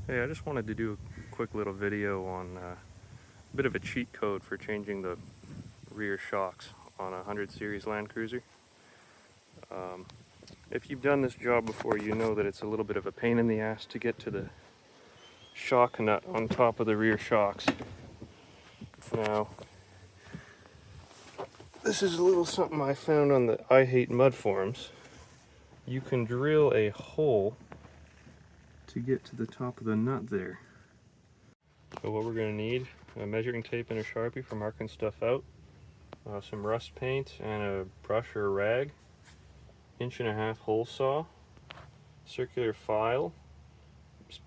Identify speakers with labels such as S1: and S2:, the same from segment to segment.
S1: Hey, I just wanted to do a quick little video on a bit of a cheat code for changing the rear shocks on a 100 series Land Cruiser. If you've done this job before, you know that it's a little bit of a pain in the ass to get to the shock nut on top of the rear shocks. Now, this is a little something I found on the I Hate Mud forums. You can drill a hole to get to the top of the nut there. So what we're going to need, a measuring tape and a Sharpie for marking stuff out, some rust paint and a brush or a rag, 1.5-inch hole saw, circular file,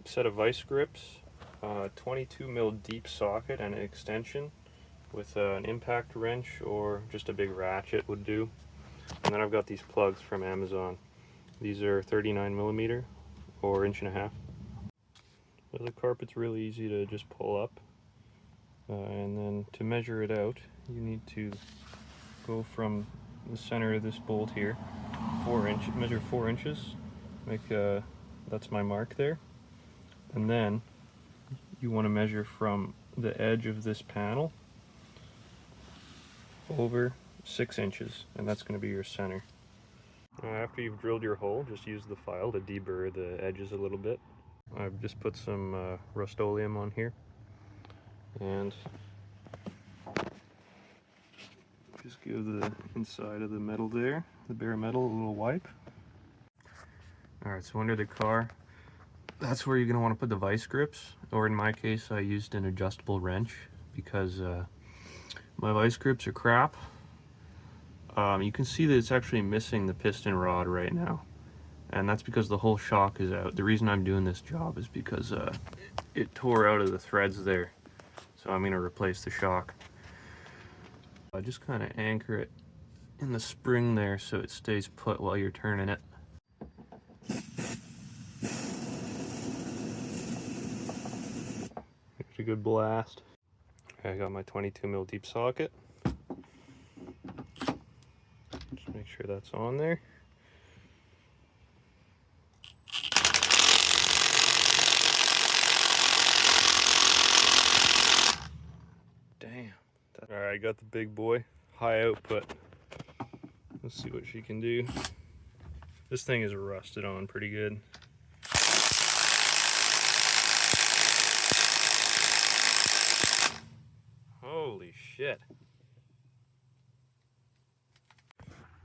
S1: set of vice grips, 22mm deep socket and an extension with an impact wrench or just a big ratchet would do. And then I've got these plugs from Amazon. These are 39mm or 1.5 inch. So the carpet's really easy to just pull up. And then to measure it out, you need to go from the center of this bolt here, measure 4 inches, that's my mark there. And then you want to measure from the edge of this panel over 6 inches, and that's going to be your center. After you've drilled your hole, just use the file to deburr the edges a little bit. I've just put some Rust-Oleum on here, and just give the inside of the metal there, the bare metal, a little wipe. Alright, so under the car, that's where you're going to want to put the vice grips, or in my case I used an adjustable wrench because my vice grips are crap. You can see that it's actually missing the piston rod right now, and that's because the whole shock is out. The reason I'm doing this job is because it tore out of the threads there, so I'm going to replace the shock. I just kind of anchor it in the spring there so it stays put while you're turning it. It's a good blast. Okay, I got my 22mm deep socket. Just make sure that's on there. Damn. Alright, I got the big boy, high output. Let's see what she can do. This thing is rusted on pretty good. Holy shit.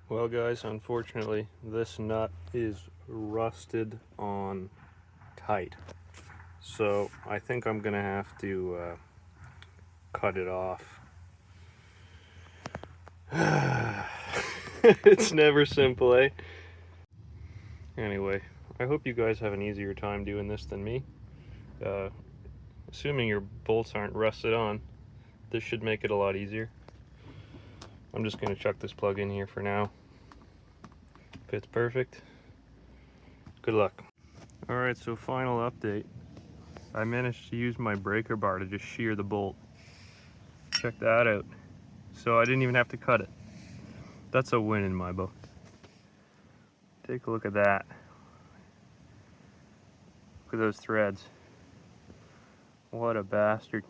S1: Well guys, unfortunately this nut is rusted on tight. So I think I'm gonna have to cut it off. It's never simple, eh? Anyway, I hope you guys have an easier time doing this than me. Assuming your bolts aren't rusted on, this should make it a lot easier. I'm just going to chuck this plug in here for now. Fits perfect. Good luck. Alright, so final update. I managed to use my breaker bar to just shear the bolt. Check that out. So I didn't even have to cut it. That's a win in my book. Take a look at that. Look at those threads. What a bastard.